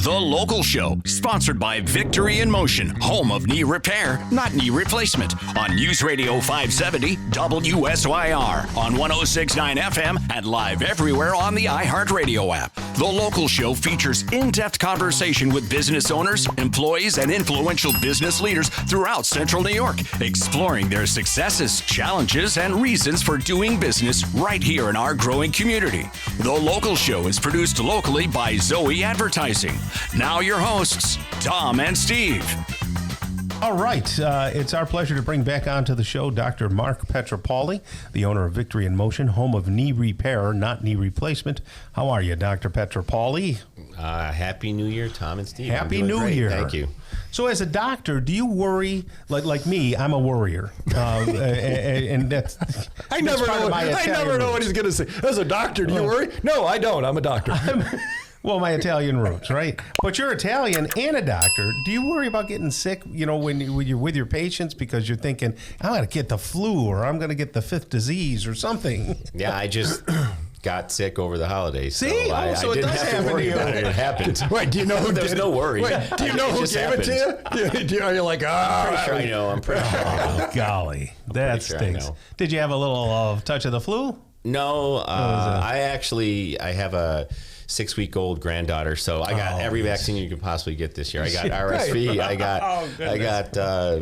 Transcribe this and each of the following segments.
The Local Show, sponsored by Victory in Motion, home of knee repair, not knee replacement, on News Radio 570 WSYR, on 106.9 FM, and live everywhere on the iHeartRadio app. The Local Show features in-depth conversation with business owners, employees, and influential business leaders throughout Central New York, exploring their successes, challenges, and reasons for doing business right here in our growing community. The Local Show is produced locally by Zoe Advertising. Now your hosts, Tom and Steve. All right. It's our pleasure to bring back onto the show Dr. Marc Pietropaoli, the owner of Victory in Motion, home of knee repair, not knee replacement. How are you, Dr. Pietropaoli? Happy New Year, Tom and Steve. Happy New Year. Thank you. So as a doctor, do you worry, like me, I'm a worrier. And that's I never know what he's going to say. As a doctor, do you worry? No, I don't. I'm a doctor. Well, my Italian roots, right? But you're Italian and a doctor. Do you worry about getting sick, when you're with your patients because you're thinking, I'm going to get the flu or I'm going to get the fifth disease or something? Yeah, I just got sick over the holidays. See? So I didn't have to worry about it. It happened. Wait, do you know who There's no worry. Wait, do you know who gave it to you? Are you like, I'm pretty sure I know. I'm pretty sure I know. Oh, golly. That stinks. Did you have a little touch of the flu? No, I have a 6-week-old granddaughter, so I got every vaccine you could possibly get this year. I got RSV, I got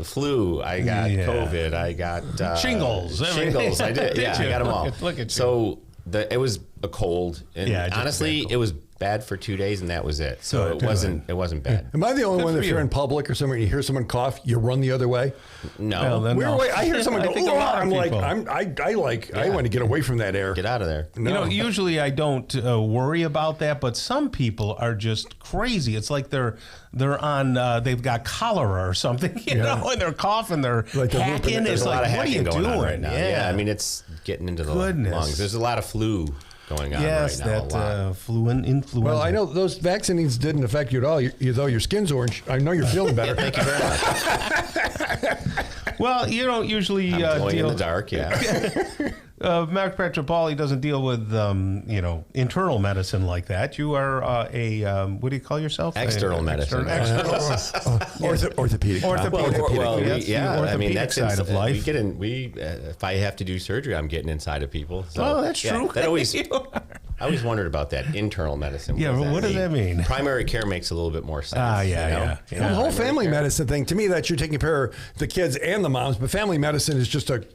flu, I got COVID, I got shingles. Shingles, I did. Yeah, I got them all. Look at you. So it was a cold, and honestly, it was bad for 2 days, and that was it. So it wasn't bad. Am I the only one if you're in public or somewhere and you hear someone cough, you run the other way? No. Well, I hear someone go, I'm like, I want to get away from that air. Get out of there. No. Usually I don't worry about that, but some people are just crazy. It's like they're on, they've got cholera or something, and they're coughing, they're like hacking. There's it's a lot like, of what are you hacking going doing? on right now. Yeah, I mean, it's getting into the lungs. There's a lot of flu going on right now. Yes, that flu and influenza. Well, I know those vaccines didn't affect you at all. Though your skin's orange, I know you're feeling better. Thank you very much. Well, you don't usually I'm glowing in the dark, Marc Pietropaoli doesn't deal with, internal medicine like that. You are what do you call yourself? External medicine. Orthopedic. I mean, that's side of life. If I have to do surgery, I'm getting inside of people. So, oh, that's true. I always wondered about that internal medicine. What does that mean? Primary care makes a little bit more sense. The whole family medicine thing, to me, that you're taking care of the kids and the moms, but family medicine is just a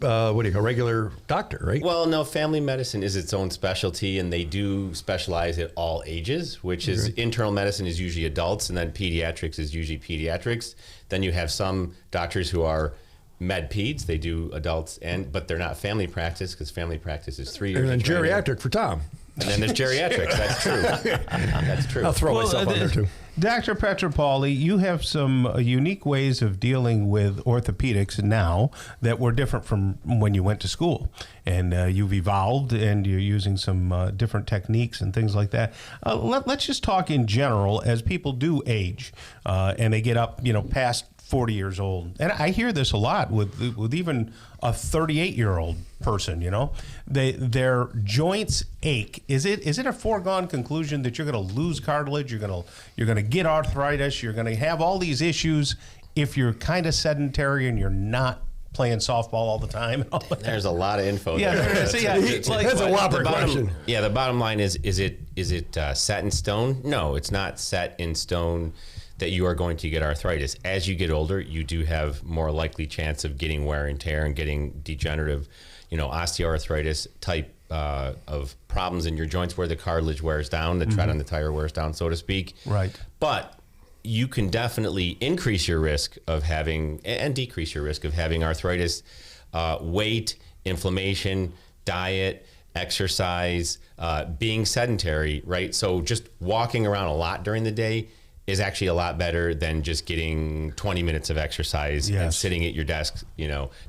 regular doctor, right? Well, no, family medicine is its own specialty, and they do specialize at all ages, which is internal medicine is usually adults, and then pediatrics is usually pediatrics. Then you have some doctors who are med peds, they do adults, but they're not family practice because family practice is 3 years. And then geriatric for Tom. And then there's geriatrics. That's true. That's true. I'll throw myself on there too. Dr. Pietropaoli, you have some unique ways of dealing with orthopedics now that were different from when you went to school. And you've evolved and you're using some different techniques and things like that. Let's just talk in general as people do age and they get up, past 40 years old. And I hear this a lot with even a 38-year-old person, their joints ache. Is it a foregone conclusion that you're going to lose cartilage, you're going to get arthritis, you're going to have all these issues if you're kind of sedentary and you're not playing softball all the time? There's a lot of info. Yeah, there. That's a whopper question. Yeah, the bottom line is it set in stone? No, it's not set in stone that you are going to get arthritis. As you get older, you do have more likely chance of getting wear and tear and getting degenerative, osteoarthritis type of problems in your joints where the cartilage wears down, the tread on the tire wears down, so to speak. Right. But you can definitely increase your risk of having and decrease your risk of having arthritis, weight, inflammation, diet, exercise, being sedentary, right? So just walking around a lot during the day is actually a lot better than just getting 20 minutes of exercise and sitting at your desk,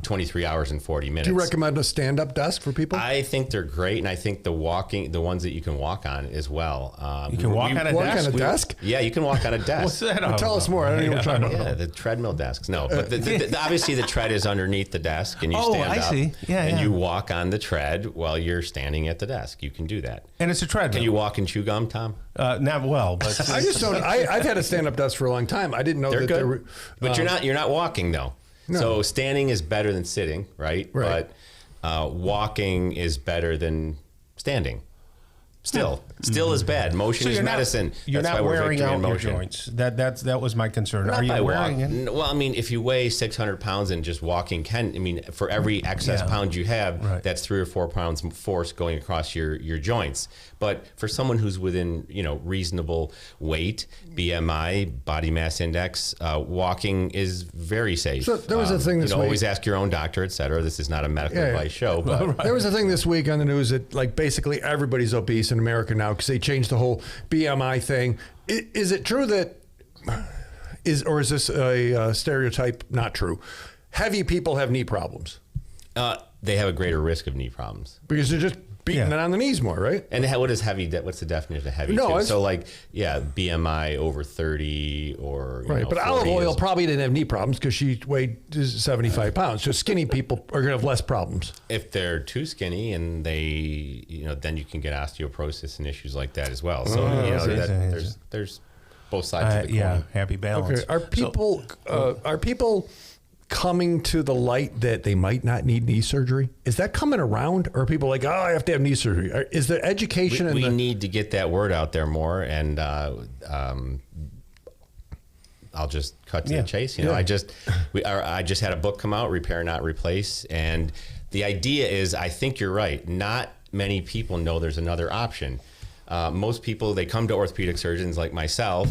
23 hours and 40 minutes. Do you recommend a stand-up desk for people? I think they're great, and I think the ones that you can walk on as well. You can walk on a desk? Yeah, you can walk on a desk. What's that about? Tell us more. I don't even know what you're talking about. Yeah, the treadmill desks. No, but obviously the tread is underneath the desk, and you stand up. See. And you walk on the tread while you're standing at the desk. You can do that. And it's a treadmill. Can you walk and chew gum, Tom? Not well, but I just don't. I've had a stand-up desk for a long time. I didn't know They're that good. they were. But you're not walking though. No. So standing is better than sitting, right? Right. But walking is better than standing. Still is bad. Motion is medicine. You're That's not why we're wearing Victory out in your motion. joints. That was my concern. Not Are you by wearing walk. it? Well, I mean, if you weigh 600 pounds and just walking for every excess pound you have, Right. that's 3 or 4 pounds force going across your joints. But for someone who's within, reasonable weight, BMI, body mass index, walking is very safe. So there was a thing this week. Always ask your own doctor, et cetera. This is not a medical advice show, but There was a thing this week on the news that basically everybody's obese in America now because they changed the whole BMI thing. Is it true that is this a stereotype? Not true. Heavy people have knee problems they have a greater risk of knee problems. because they're just beating it on the knees more, right? And what is heavy? What's the definition of heavy? No, too? it's- So BMI over 30 or Right, but Olive 40 Oil is- probably didn't have knee problems because she weighed 75 pounds. So skinny people are going to have less problems. If they're too skinny and they, then you can get osteoporosis and issues like that as well. So there's both sides of the coin. Yeah, happy balance. Okay. Are people coming to the light that they might not need knee surgery? Is that coming around, or are people like, I have to have knee surgery? Is there education? We need to get that word out there more, and I'll just cut to the chase. I just had a book come out, Repair Not Replace, and the idea is, I think you're right. Not many people know there's another option. Most people, they come to orthopedic surgeons like myself,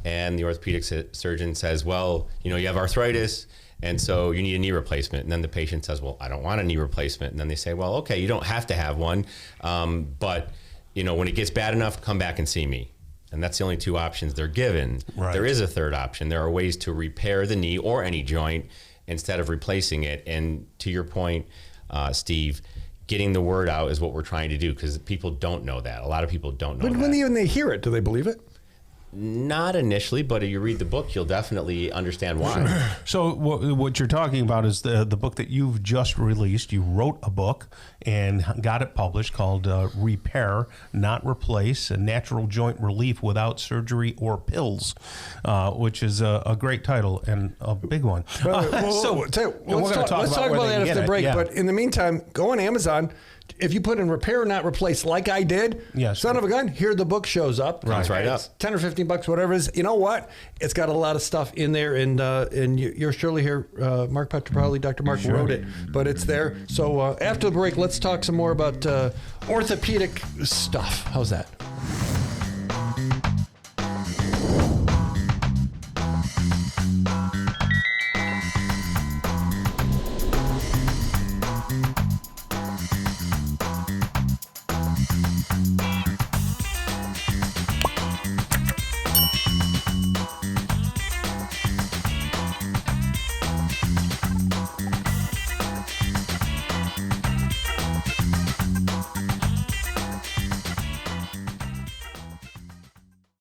and the orthopedic surgeon says, well, you have arthritis, and so you need a knee replacement. And then the patient says, well, I don't want a knee replacement. And then they say, well, okay, you don't have to have one. But, when it gets bad enough, come back and see me. And that's the only two options they're given. Right. There is a third option. There are ways to repair the knee or any joint instead of replacing it. And to your point, Steve, getting the word out is what we're trying to do because people don't know that. A lot of people don't know But that. when they hear it, do they believe it? Not initially, but if you read the book, you'll definitely understand why. So what you're talking about is the book that you've just released. You wrote a book and got it published called Repair, Not Replace, a Natural Joint Relief Without Surgery or Pills, which is a great title and a big one. Let's talk about that after the break. Yeah. But in the meantime, go on Amazon. If you put in Repair Not Replace like I did, son of a gun, here the book shows up. Comes right up. 10 or 15 bucks, whatever it is. You know what? It's got a lot of stuff in there, and you're surely here. Marc Pietropaoli, Dr. Mark wrote it, but it's there. So after the break, let's talk some more about orthopedic stuff. How's that?